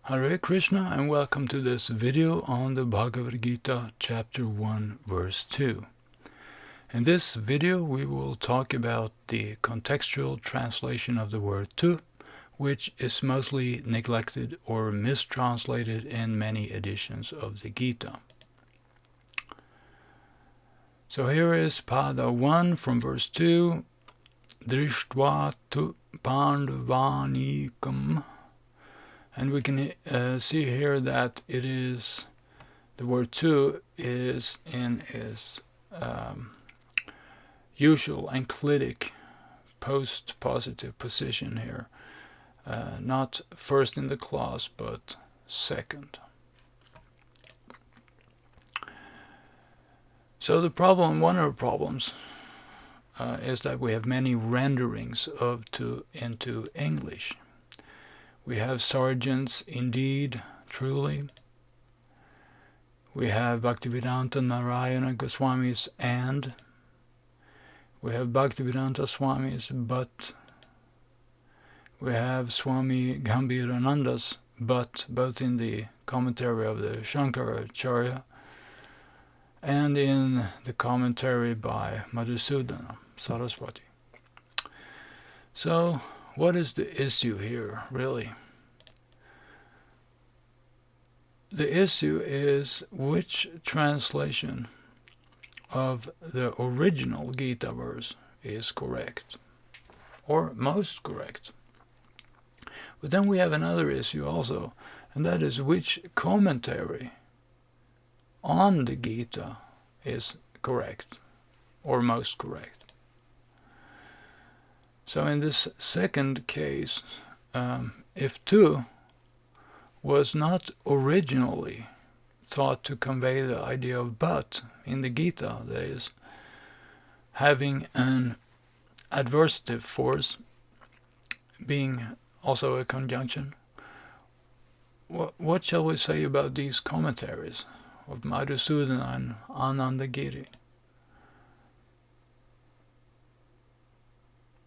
Hare Krishna and welcome to this video on the Bhagavad-gita chapter 1 verse 2. In this video we will talk about the contextual translation of the word tu, which is mostly neglected or mistranslated in many editions of the Gita. So here is Pada 1 from verse 2. Drishtva tu pandavanikam. And we can see here that it is, the word tu is in its usual enclitic post-positive position here. Not first in the clause, but second. So the problem, one of the problems, is that we have many renderings of tu into English. We have Sargeant's indeed, truly. We have Bhaktivedanta Narayana Goswami's and. We have Bhaktivedanta Swami's but. We have Swami Gambhirananda's but, both in the commentary of the Shankaracharya and in the commentary by Madhusudana Saraswati. So, what is the issue here, really? The issue is which translation of the original Gita verse is correct, or most correct. But then we have another issue also, and that is which commentary on the Gita is correct, or most correct. So in this second case, if tu was not originally thought to convey the idea of but in the Gita, that is, having an adversative force being also a conjunction, what shall we say about these commentaries of Madhusudana and Anandagiri?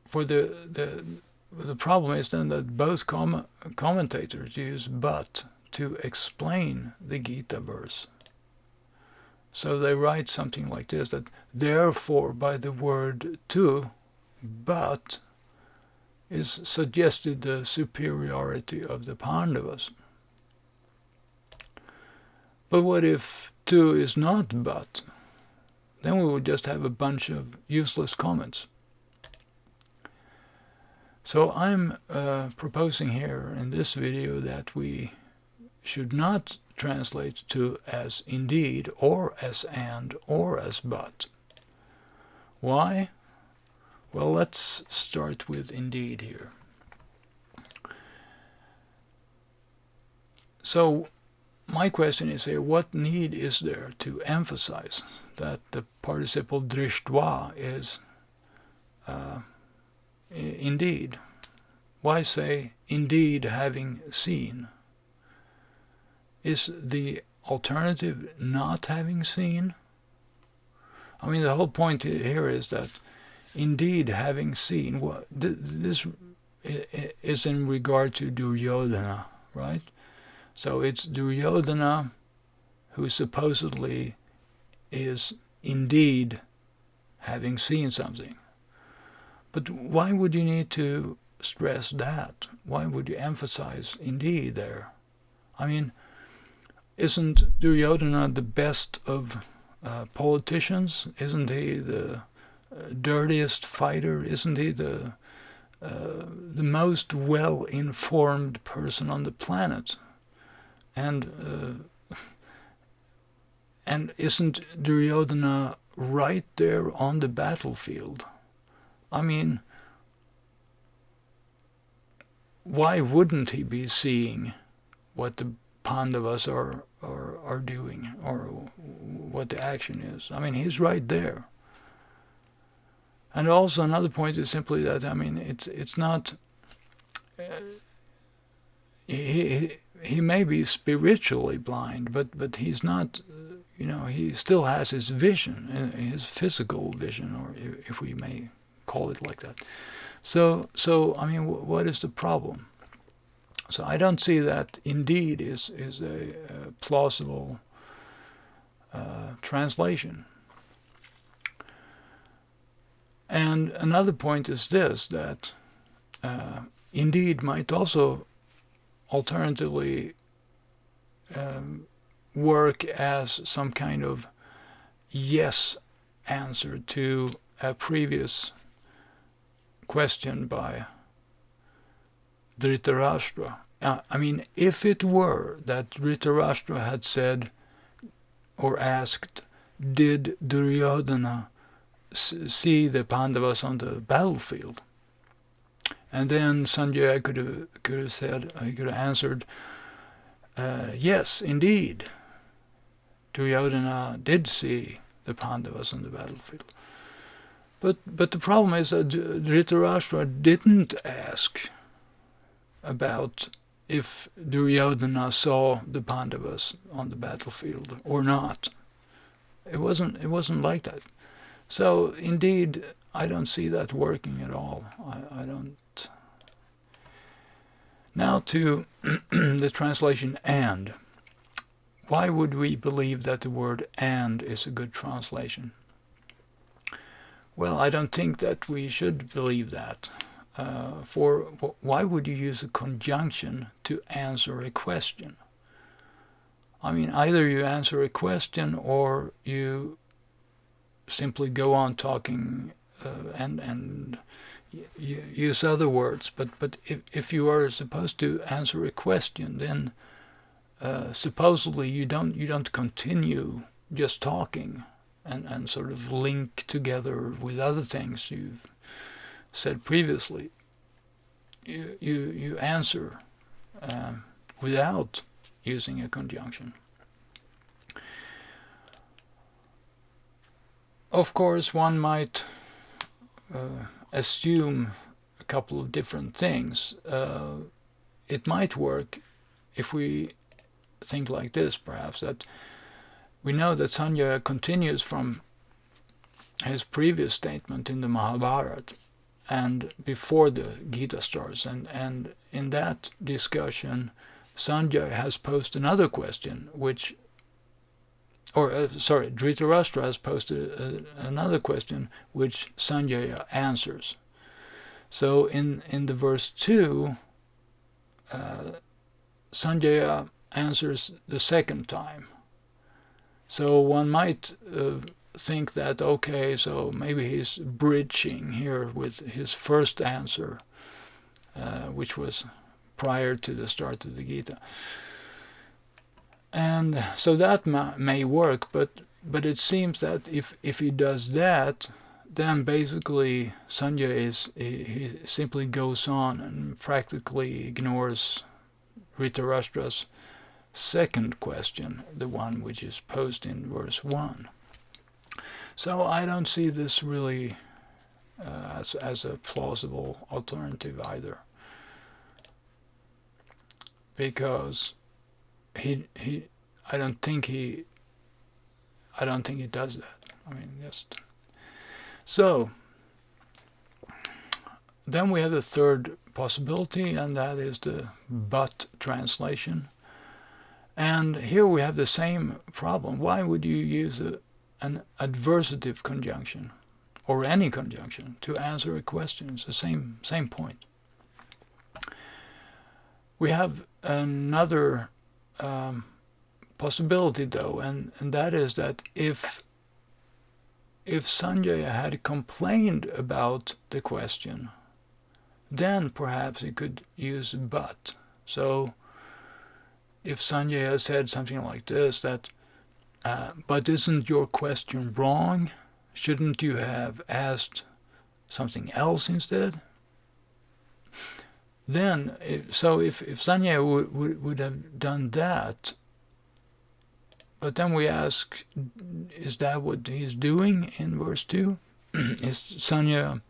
For the problem is then that both commentators use but to explain the Gita verse. So they write something like this, that therefore by the word tu, but, is suggested the superiority of the Pandavas. But what if tu is not but? Then we would just have a bunch of useless comments. So I'm proposing here in this video that we should not translate tu as indeed, or as and, or as but. Why? Well, let's start with indeed here. So my question is here, what need is there to emphasize that the participle drishtva is indeed? Why say indeed having seen? Is the alternative not having seen? I mean, the whole point here is that indeed having seen, this is in regard to Duryodhana, right? So it's Duryodhana who supposedly is indeed having seen something. But why would you need to stress that? Why would you emphasize indeed there? I mean, isn't Duryodhana the best of politicians? Isn't he the dirtiest fighter? Isn't he the most well-informed person on the planet? And isn't Duryodhana right there on the battlefield? I mean, why wouldn't he be seeing what the Pandavas are doing, or what the action is? I mean, he's right there. And also another point is simply that, I mean, it's not, he may be spiritually blind, but he's not, he still has his vision, his physical vision, or if we may call it like that. So I mean, what is the problem? So I don't see that indeed is a plausible translation. And another point is this, that indeed might also alternatively work as some kind of yes answer to a previous question by Dhritarashtra. I mean, if it were that Dhritarashtra had said or asked, did Duryodhana see the Pandavas on the battlefield? And then Sanjaya could have said, he could have answered, yes, indeed, Duryodhana did see the Pandavas on the battlefield. But the problem is that Dhritarashtra didn't ask about if Duryodhana saw the Pandavas on the battlefield or not. It wasn't like that. So indeed, I don't see that working at all. I don't. Now to the translation and. Why would we believe that the word and is a good translation? Well, I don't think that we should believe that. For why would you use a conjunction to answer a question? I mean, either you answer a question or you simply go on talking and you use other words. But if you are supposed to answer a question, then supposedly you don't continue just talking and sort of link together with other things you've said previously. You answer without using a conjunction. Of course, one might assume a couple of different things. It might work if we think like this, perhaps, that we know that Sanjaya continues from his previous statement in the Mahabharata and before the Gita starts, and in that discussion Sanjaya has posed another question, Dhritarashtra has posted another question which Sanjaya answers. So in the verse 2, Sanjaya answers the second time. So one might think that, okay, so maybe he's bridging here with his first answer, which was prior to the start of the Gita. And so that may work, but it seems that if he does that, then basically Sanjaya he simply goes on and practically ignores Dhritarashtra's second question, the one which is posed in verse 1. So I don't see this really as a plausible alternative either, because I don't think he does that. I mean, just so. Then we have the third possibility, and that is the but translation. And here we have the same problem. Why would you use an adversative conjunction or any conjunction to answer a question? It's the same point. We have another possibility, though, and that is that if Sanjaya had complained about the question, then perhaps he could use but. So if Sanjaya said something like this, that but isn't your question wrong? Shouldn't you have asked something else instead? Then, if Sanjaya would have done that, but then we ask, is that what he's doing in verse 2? Is Sanjaya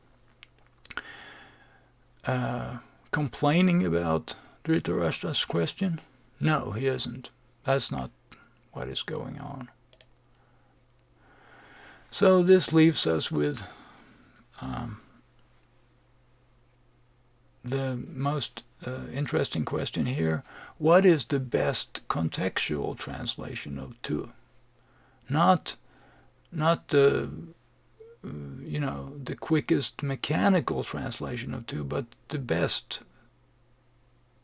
complaining about Dhritarashtra's question? No, he isn't. That's not what is going on. So this leaves us with the most interesting question here: what is the best contextual translation of tu? Not the the quickest mechanical translation of tu, but the best,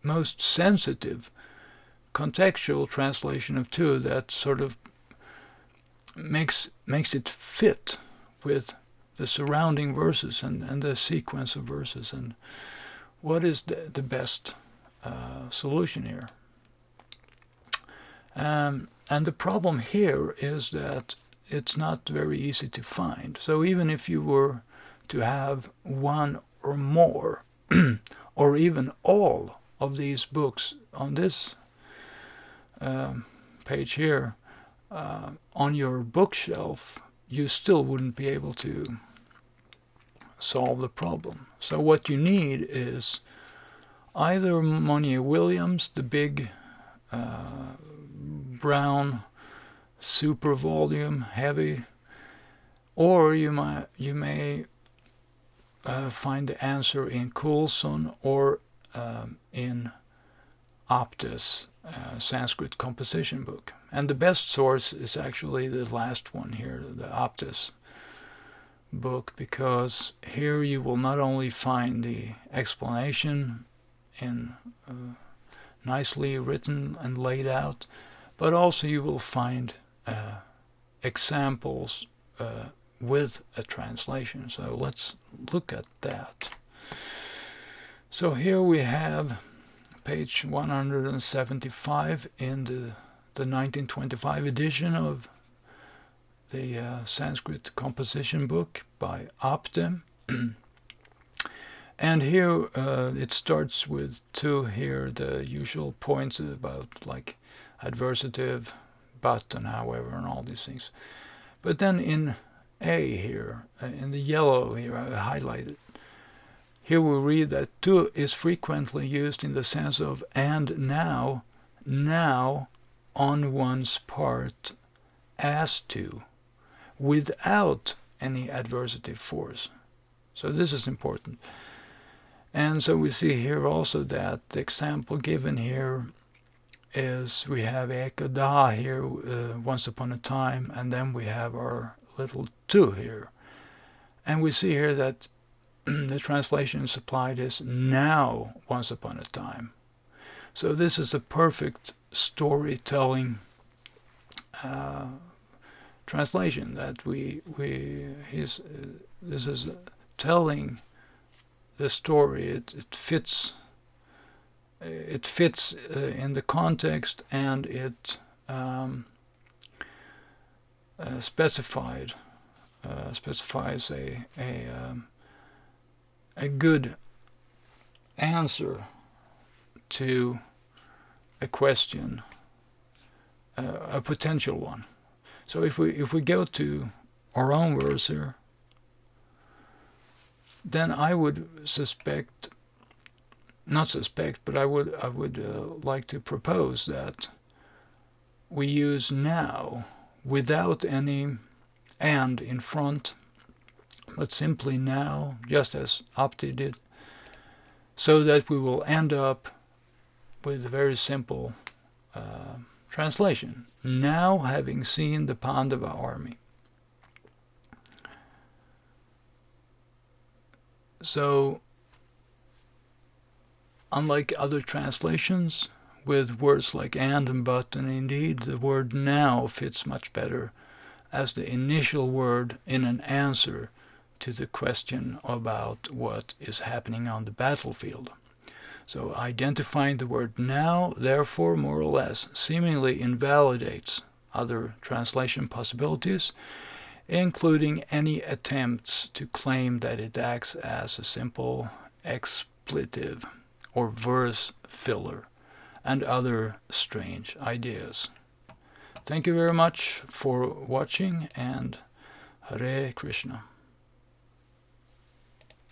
most sensitive contextual translation of tu that sort of makes it fit with the surrounding verses and the sequence of verses. And what is the best solution here? And the problem here is that it's not very easy to find. So even if you were to have one or more, or even all of these books on this page here on your bookshelf, you still wouldn't be able to solve the problem. So what you need is either Monier Williams, the big brown super volume, heavy, or you may find the answer in Coulson or in Apte's Sanskrit Composition book. And the best source is actually the last one here, the Apte's book, because here you will not only find the explanation in nicely written and laid out, but also you will find examples with a translation. So let's look at that. So here we have page 175 in the 1925 edition of the Sanskrit Composition book by Apte. And here it starts with tu here, the usual points about like adversative, but, and however, and all these things. But then in A here, in the yellow here, I highlighted, here we read that tu is frequently used in the sense of and now on one's part as to, without any adversative force. So this is important. And so we see here also that the example given here is we have ekada here, once upon a time, and then we have our little tu here. And we see here that the translation supplied is now once upon a time. So this is a perfect storytelling translation that this is telling the story. It fits in the context, and it specifies a good answer to a question, a potential one. So if we go to our own verse here, then I would I would like to propose that we use now without any and in front, but simply now, just as Apte did, so that we will end up with a very simple translation. Now having seen the Pandava army. So, unlike other translations with words like and but and indeed, the word now fits much better as the initial word in an answer to the question about what is happening on the battlefield. So identifying the word now, therefore, more or less, seemingly invalidates other translation possibilities, including any attempts to claim that it acts as a simple expletive or verse filler, and other strange ideas. Thank you very much for watching, and Hare Krishna.